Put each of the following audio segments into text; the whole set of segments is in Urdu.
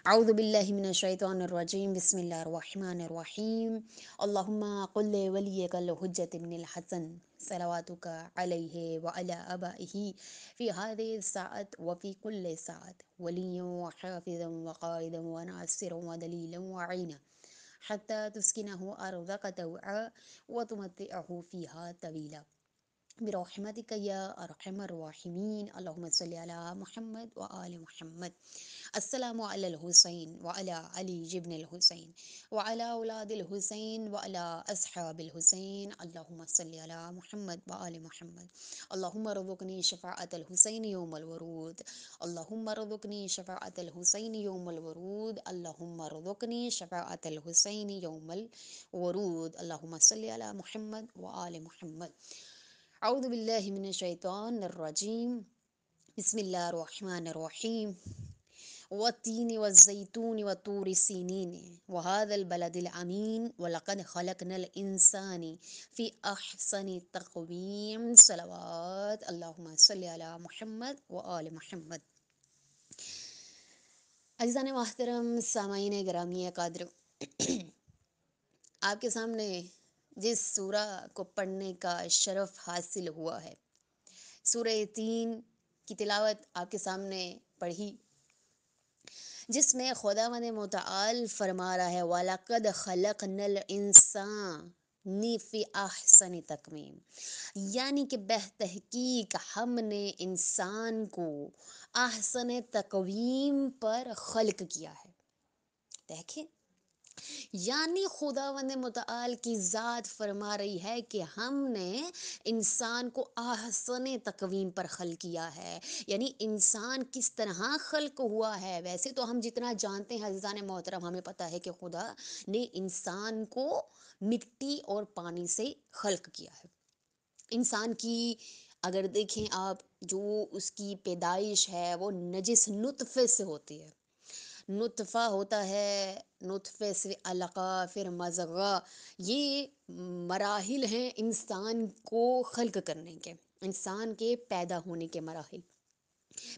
اعوذ باللہ من الشیطان الرجیم بسم اللہ الرحمن الرحیم اللہم قل ولیک الحجۃ ابن الحسن صلواتک علیہ وعلی آبائہ فی هذه الساعة وفی کل ساعة ولیا وحافظا وقائدا وناصرا ودلیلا وعینا حتی تسکنہ ارضک طوعا وتمتعہ فیہا طویلا برحمتک یا ارحم الراحمین اللہم صلی علی محمد وآل محمد۔ السلام علی الحسین وعلی علی ابن الحسین وعلی اولاد الحسین وعلی اصحاب الحسین اللہم صلی علی محمد وآل محمد۔ اللہم رزقنی شفاعت الحسین یوم الورود، اللہم رزقنی شفاعت الحسین یوم الورود، اللہم رزقنی شفاعت الحسین یوم الورود، اللہم صلی علی محمد وآل محمد۔ اعوذ باللہ من الشیطان الرجیم بسم اللہ الرحمن الرحیم والتین والزیتون وطور سینین وهذا البلد الامین ولقد خلقنا الانسان فی احسن تقویم صلوات اللہم صلی علی محمد وآل محمد۔ عزیزان محترم، سامعین گرامی قدر، آپ کے سامنے جس سورہ کو پڑھنے کا شرف حاصل ہوا ہے، سورہ تین کی تلاوت آپ کے سامنے پڑھی، جس میں خداوند متعال فرما رہا ہے وَلَقَدْ خَلَقْنَا الْإِنسَانَ فِي أَحْسَنِ تَقْوِيمٍ، یعنی کہ بتحقیق ہم نے انسان کو احسن تقویم پر خلق کیا ہے۔ دیکھیں، یعنی خداوند متعال کی ذات فرما رہی ہے کہ ہم نے انسان کو احسن تقویم پر خلق کیا ہے، یعنی انسان کس طرح خلق ہوا ہے۔ ویسے تو ہم جتنا جانتے ہیں عزیزان محترم، ہمیں پتہ ہے کہ خدا نے انسان کو مٹی اور پانی سے خلق کیا ہے۔ انسان کی اگر دیکھیں آپ، جو اس کی پیدائش ہے وہ نجس نطفے سے ہوتی ہے۔ نطفہ ہوتا ہے، نطفے سے علقہ، پھر مضغہ، یہ مراحل ہیں انسان کو خلق کرنے کے، انسان کے پیدا ہونے کے مراحل۔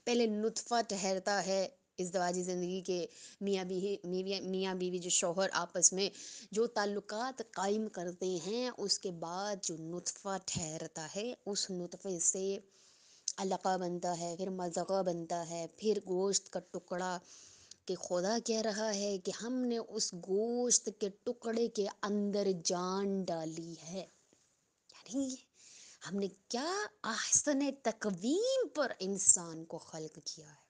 پہلے نطفہ ٹھہرتا ہے ازدواجی زندگی کے میاں بیوی جو شوہر آپس میں جو تعلقات قائم کرتے ہیں، اس کے بعد جو نطفہ ٹھہرتا ہے، اس نطفے سے علقہ بنتا ہے، پھر مضغہ بنتا ہے، پھر گوشت کا ٹکڑا، کہ خدا کہہ رہا ہے کہ ہم نے اس گوشت کے ٹکڑے کے اندر جان ڈالی ہے، یعنی ہم نے کیا احسن تقویم پر انسان کو خلق کیا ہے۔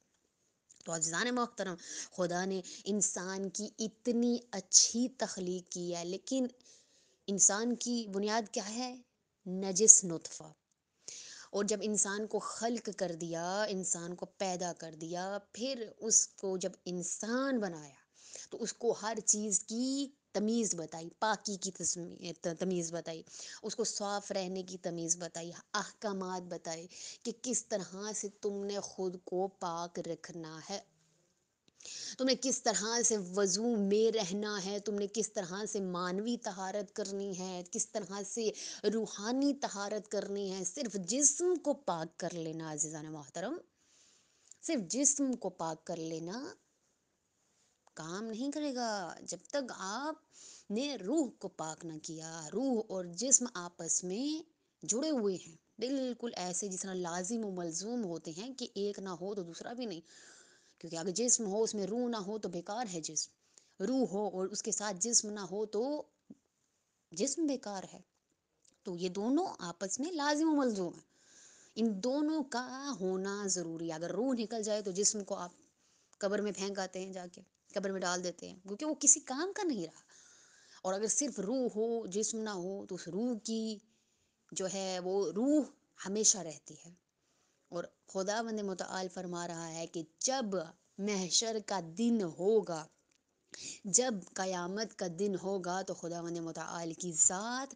تو عزیزان محترم، خدا نے انسان کی اتنی اچھی تخلیق کی ہے، لیکن انسان کی بنیاد کیا ہے؟ نجس نطفہ۔ اور جب انسان کو خلق کر دیا، انسان کو پیدا کر دیا، پھر اس کو جب انسان بنایا تو اس کو ہر چیز کی تمیز بتائی، پاکی کی تمیز بتائی، اس کو صاف رہنے کی تمیز بتائی، احکامات بتائے کہ کس طرح سے تم نے خود کو پاک رکھنا ہے، تم نے کس طرح سے وضو میں رہنا ہے، تم نے کس طرح سے مانوی طہارت کرنی ہے، کس طرح سے روحانی طہارت کرنی ہے۔ صرف جسم کو پاک کر لینا عزیزان محترم، صرف جسم کو پاک کر لینا کام نہیں کرے گا جب تک آپ نے روح کو پاک نہ کیا۔ روح اور جسم آپس میں جڑے ہوئے ہیں، بالکل ایسے جس طرح لازم و ملزوم ہوتے ہیں کہ ایک نہ ہو تو دوسرا بھی نہیں، کیونکہ اگر جسم ہو اس میں روح نہ ہو تو بیکار ہے جسم، روح ہو اور اس کے ساتھ جسم نہ ہو تو جسم بیکار ہے۔ تو یہ دونوں آپس میں لازم و ملزوم ہیں، ان دونوں کا ہونا ضروری ہے۔ اگر روح نکل جائے تو جسم کو آپ قبر میں پھینک آتے ہیں، جا کے قبر میں ڈال دیتے ہیں، کیونکہ وہ کسی کام کا نہیں رہا۔ اور اگر صرف روح ہو جسم نہ ہو تو اس روح کی جو ہے وہ روح ہمیشہ رہتی ہے۔ اور خداوند متعال فرما رہا ہے کہ جب محشر کا دن ہوگا، جب قیامت کا دن ہوگا تو خداوند متعال کی ذات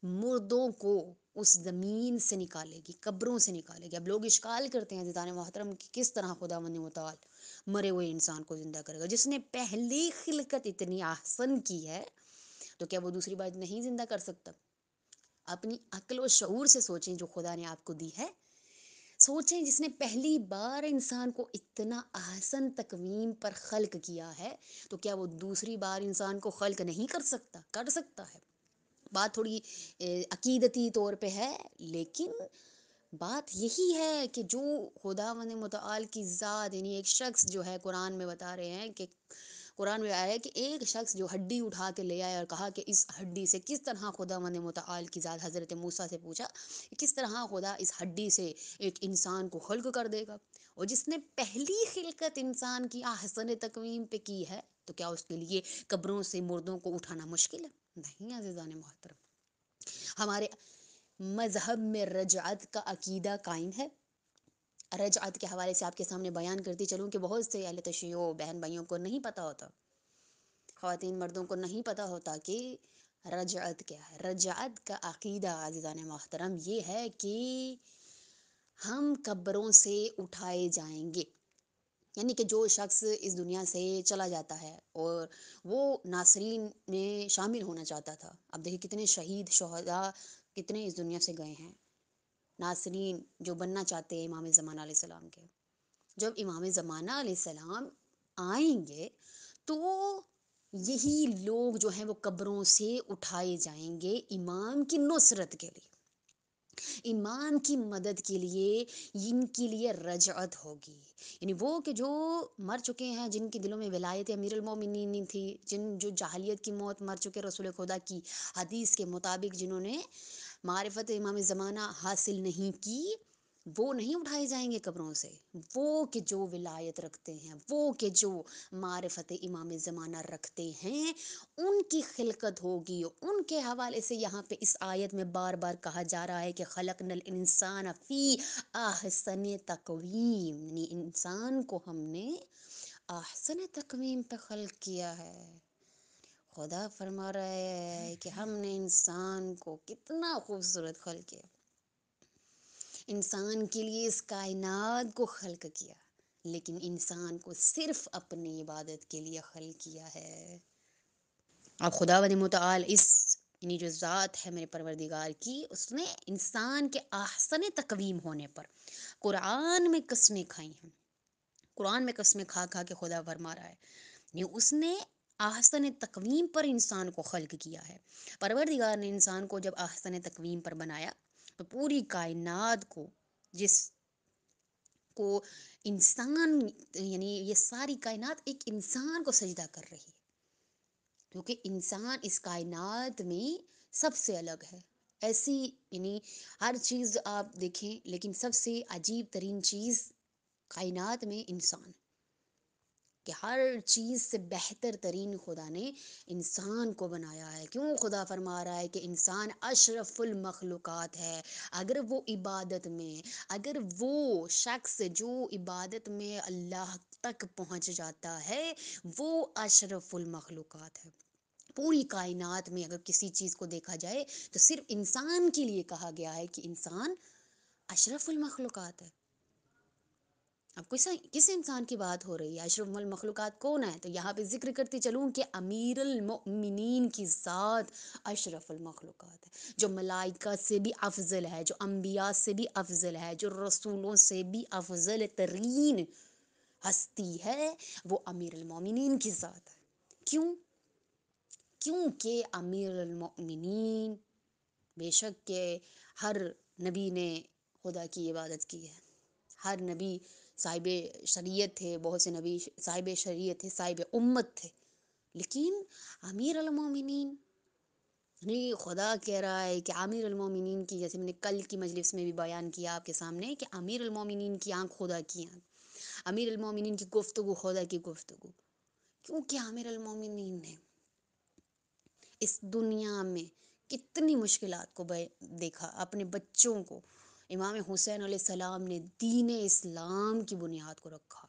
مردوں کو اس زمین سے نکالے گی، قبروں سے نکالے گی۔ اب لوگ اشکال کرتے ہیں عزیزان محترم کہ کس طرح خداوند متعال مرے ہوئے انسان کو زندہ کرے گا؟ جس نے پہلی خلقت اتنی احسن کی ہے تو کیا وہ دوسری بار نہیں زندہ کر سکتا؟ اپنی عقل و شعور سے سوچیں جو خدا نے آپ کو دی ہے۔ سوچیں جس نے پہلی بار انسان کو اتنا احسن تکوین پر خلق کیا ہے، تو کیا وہ دوسری بار انسان کو خلق نہیں کر سکتا؟ کر سکتا ہے۔ بات تھوڑی عقیدتی طور پہ ہے، لیکن بات یہی ہے کہ جو خداوند متعال کی ذات، یعنی ایک شخص جو ہے، قرآن میں بتا رہے ہیں کہ قرآن میں آیا ہے کہ ایک شخص جو ہڈی اٹھا کے لے آیا اور کہا کہ اس ہڈی سے کس طرح خداوند متعال کی ذات، حضرت موسیٰ سے پوچھا کہ کس طرح خدا اس ہڈی سے ایک انسان کو خلق کر دے گا، اور جس نے پہلی خلقت انسان کی احسن تکوین پہ کی ہے، تو کیا اس کے لیے قبروں سے مردوں کو اٹھانا مشکل ہے؟ نہیں عزیزان محترم، ہمارے مذہب میں رجعت کا عقیدہ قائم ہے۔ رجعت کے حوالے سے آپ کے سامنے بیان کرتی چلوں کہ بہت سے اہل تشیع بہن بھائیوں کو نہیں پتہ ہوتا، خواتین مردوں کو نہیں پتہ ہوتا کہ رجعت کیا ہے۔ رجعت کا عقیدہ عزیزان محترم یہ ہے کہ ہم قبروں سے اٹھائے جائیں گے، یعنی کہ جو شخص اس دنیا سے چلا جاتا ہے اور وہ ناصرین میں شامل ہونا چاہتا تھا، اب دیکھیں کتنے شہید شہداء کتنے اس دنیا سے گئے ہیں، ناصرین جو بننا چاہتے ہیں امام زمانہ علیہ السلام کے، جب امام زمانہ علیہ السلام آئیں گے تو یہی لوگ جو ہیں وہ قبروں سے اٹھائے جائیں گے امام کی نصرت کے لیے، امام کی مدد کے لیے، ان کے لیے رجعت ہوگی۔ یعنی وہ کہ جو مر چکے ہیں، جن کے دلوں میں ولایت امیر المومنین نہیں تھی، جو جاہلیت کی موت مر چکے، رسول خدا کی حدیث کے مطابق جنہوں نے معرفت امام زمانہ حاصل نہیں کی، وہ نہیں اٹھائے جائیں گے قبروں سے۔ وہ کہ جو ولایت رکھتے ہیں، وہ کہ جو معرفت امام زمانہ رکھتے ہیں، ان کی خلقت ہوگی۔ ان کے حوالے سے یہاں پہ اس آیت میں بار بار کہا جا رہا ہے کہ خلقنا الانسان فی احسن تقویم، یعنی انسان کو ہم نے احسن تقویم پہ خلق کیا ہے۔ خدا فرما رہا ہے کہ ہم نے انسان کو کتنا خوبصورت خلق کیا، انسان کے لیے اس کائنات کو خلق کیا، لیکن انسان کو صرف اپنی عبادت کے لیے خلق کیا ہے۔ اب خداوند متعال اس، یعنی جو ذات ہے میرے پروردگار کی، اس نے انسان کے احسن تقویم ہونے پر قرآن میں قسمیں کھائی ہیں، قرآن میں قسمیں کھا کھا کے خدا فرما رہا ہے، یعنی اس نے احسن تقویم پر انسان کو خلق کیا ہے۔ پروردگار نے انسان کو جب احسن تقویم پر بنایا تو پوری کائنات کو، جس کو انسان، یعنی یہ ساری کائنات ایک انسان کو سجدہ کر رہی ہے، کیونکہ انسان اس کائنات میں سب سے الگ ہے۔ ایسی، یعنی ہر چیز آپ دیکھیں، لیکن سب سے عجیب ترین چیز کائنات میں انسان، کہ ہر چیز سے بہتر ترین خدا نے انسان کو بنایا ہے۔ کیوں خدا فرما رہا ہے کہ انسان اشرف المخلوقات ہے؟ اگر وہ عبادت میں، اگر وہ شخص جو عبادت میں اللہ تک پہنچ جاتا ہے، وہ اشرف المخلوقات ہے۔ پوری کائنات میں اگر کسی چیز کو دیکھا جائے تو صرف انسان کے لیے کہا گیا ہے کہ انسان اشرف المخلوقات ہے۔ اب کس انسان کی بات ہو رہی ہے؟ اشرف المخلوقات کون ہے؟ تو یہاں پہ ذکر کرتی چلوں کہ امیر المؤمنین کی ذات اشرف المخلوقات ہے، جو ملائکہ سے بھی افضل ہے، جو انبیاء سے بھی افضل ہے، جو رسولوں سے بھی افضل ترین ہستی ہے، وہ امیر المؤمنین کی ذات ہے۔ کیوں؟ کیونکہ امیر المؤمنین، بے شک کہ ہر نبی نے خدا کی عبادت کی ہے، ہر نبی صاحب شریعت تھے، بہت سے نبی صاحب شریعت تھے، صاحب امت تھے، لیکن امیر المومنین، نہیں، خدا کہہ رہا ہے کہ امیر المومنین کی، جیسے میں نے کل کی مجلس میں بھی بیان کیا آپ کے سامنے، کہ امیر المومنین کی آنکھ خدا کی آنکھ، امیر المومنین کی گفتگو خدا کی گفتگو، کیونکہ امیر المومنین نے اس دنیا میں کتنی مشکلات کو دیکھا، اپنے بچوں کو، امام حسین علیہ السلام نے دین اسلام کی بنیاد کو رکھا،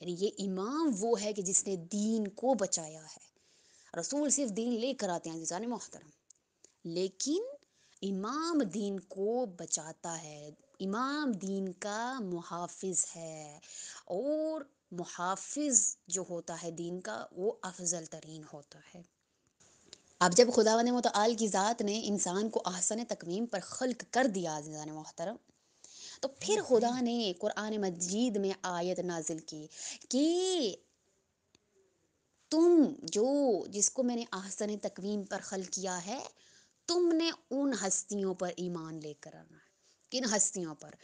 یعنی یہ امام وہ ہے کہ جس نے دین کو بچایا ہے۔ رسول صرف دین لے کر آتے ہیں عزیزان محترم، لیکن امام دین کو بچاتا ہے، امام دین کا محافظ ہے، اور محافظ جو ہوتا ہے دین کا، وہ افضل ترین ہوتا ہے۔ اب جب خداوند متعال کی ذات نے انسان کو احسن تقویم پر خلق کر دیا عزیزان محترم، تو پھر خدا نے قرآن مجید میں آیت نازل کی کہ تم جس کو میں نے احسن تقویم پر خلق کیا ہے، تم نے ان ہستیوں پر ایمان لے کر آنا ہے۔ کن ہستیوں پر؟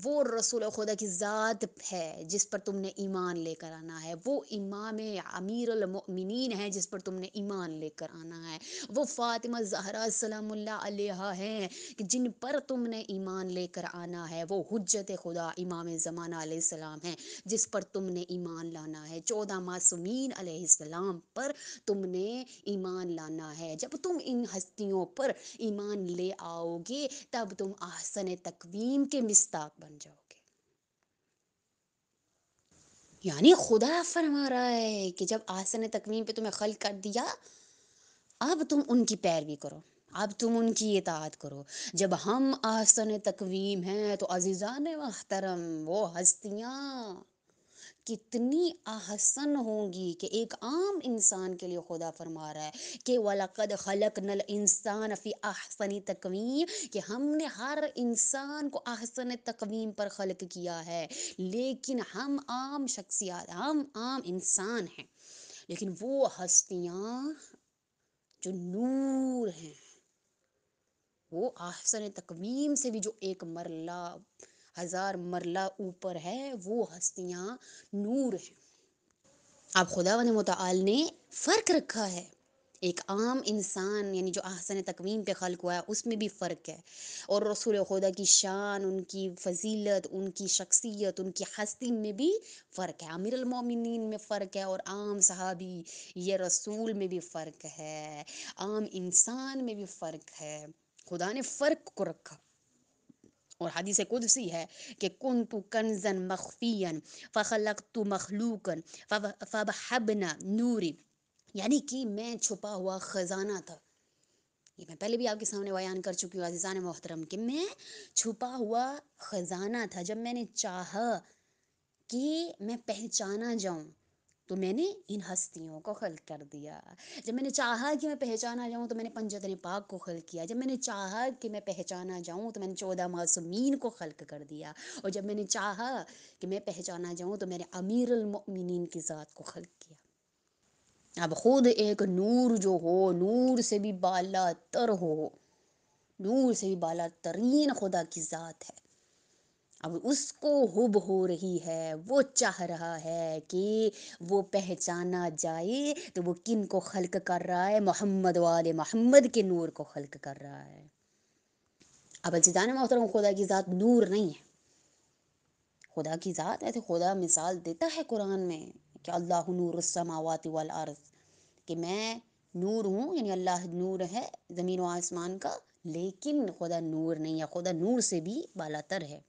وہ رسول خدا کی ذات ہے جس پر تم نے ایمان لے کر آنا ہے، وہ امام امیر المؤمنین ہے جس پر تم نے ایمان لے کر آنا ہے، وہ فاطمہ زہرا سلام اللہ علیہا ہیں کہ جن پر تم نے ایمان لے کر آنا ہے، وہ حجت خدا امام زمانہ علیہ السلام ہیں جس پر تم نے ایمان لانا ہے، 14 معصومین علیہ السلام پر تم نے ایمان لانا ہے۔ جب تم ان ہستیوں پر ایمان لے آؤ گے تب تم احسن تقویم کے مصداق بن جاؤ گے۔ یعنی خدا فرما رہا ہے کہ جب احسن تقویم پہ تمہیں خلق کر دیا، اب تم ان کی پیروی کرو، اب تم ان کی اطاعت کرو۔ جب ہم احسن تقویم ہیں تو عزیزان محترم وہ ہستیاں کتنی احسن ہوں گی کہ ایک عام انسان کے لیے خدا فرما رہا ہے کہ وَلَقَدْ خَلَقْنَا الْإِنسَانَ فِي أَحْسَنِ تَقْوِيمٍ، کہ ہم نے ہر انسان کو احسن تقویم پر خلق کیا ہے۔ لیکن ہم عام شخصیات، ہم عام انسان ہیں، لیکن وہ ہستیاں جو نور ہیں، وہ احسن تقویم سے بھی جو ایک مرلہ، 1000 مرلہ اوپر ہے، وہ ہستیاں نور ہیں۔ اب خداوند متعال نے فرق رکھا ہے، ایک عام انسان یعنی جو احسن تقویم پہ خلق ہوا ہے اس میں بھی فرق ہے، اور رسول خدا کی شان، ان کی فضیلت، ان کی شخصیت، ان کی ہستی میں بھی فرق ہے، امیر المومنین میں فرق ہے، اور عام صحابی یہ رسول میں بھی فرق ہے، عام انسان میں بھی فرق ہے۔ خدا نے فرق کو رکھا، اور حدیث قدسی ہے کہ کنت کنزا مخفیا فخلقت مخلوقا فبحبنا نوری، یعنی کہ میں چھپا ہوا خزانہ تھا۔ یہ میں پہلے بھی آپ کے سامنے بیان کر چکی ہوں عزیزان محترم کہ میں چھپا ہوا خزانہ تھا۔ جب میں نے چاہا کہ میں پہچانا جاؤں تو میں نے ان ہستیوں کو خلق کر دیا۔ جب میں نے چاہا کہ میں پہچانا جاؤں تو میں نے پنجتن پاک کو خلق کیا۔ جب میں نے چاہا کہ میں پہچانا جاؤں تو میں نے 14 معصومین کو خلق کر دیا، اور جب میں نے چاہا کہ میں پہچانا جاؤں تو میں نے امیر المؤمنین کی ذات کو خلق کیا۔ اب خود ایک نور جو ہو، نور سے بھی بالا تر ہو، نور سے بھی بالا ترین خدا کی ذات ہے، اب اس کو حب ہو رہی ہے، وہ چاہ رہا ہے کہ وہ پہچانا جائے، تو وہ کن کو خلق کر رہا ہے؟ محمد وآل محمد کے نور کو خلق کر رہا ہے۔ اب عزیزان محترم خدا کی ذات نور نہیں ہے، خدا کی ذات ہے تو خدا مثال دیتا ہے قرآن میں کہ اللہ نور السماوات والارض، کہ میں نور ہوں، یعنی اللہ نور ہے زمین و آسمان کا، لیکن خدا نور نہیں ہے، خدا نور سے بھی بالاتر ہے۔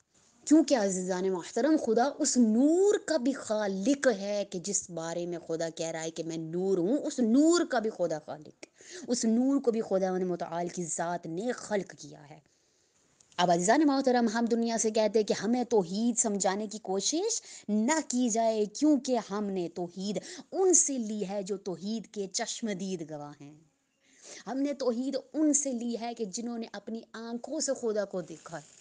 کیونکہ عزیزان محترم خدا اس نور کا بھی خالق ہے کہ جس بارے میں خدا کہہ رہا ہے کہ میں نور ہوں، اس نور کا بھی خدا خالق ہے، اس نور کو بھی خداوند متعال کی ذات نے خلق کیا ہے۔ اب عزیزان محترم ہم دنیا سے کہتے ہیں کہ ہمیں توحید سمجھانے کی کوشش نہ کی جائے، کیونکہ ہم نے توحید ان سے لی ہے جو توحید کے چشمدید گواہ ہیں، ہم نے توحید ان سے لی ہے کہ جنہوں نے اپنی آنکھوں سے خدا کو دیکھا ہے،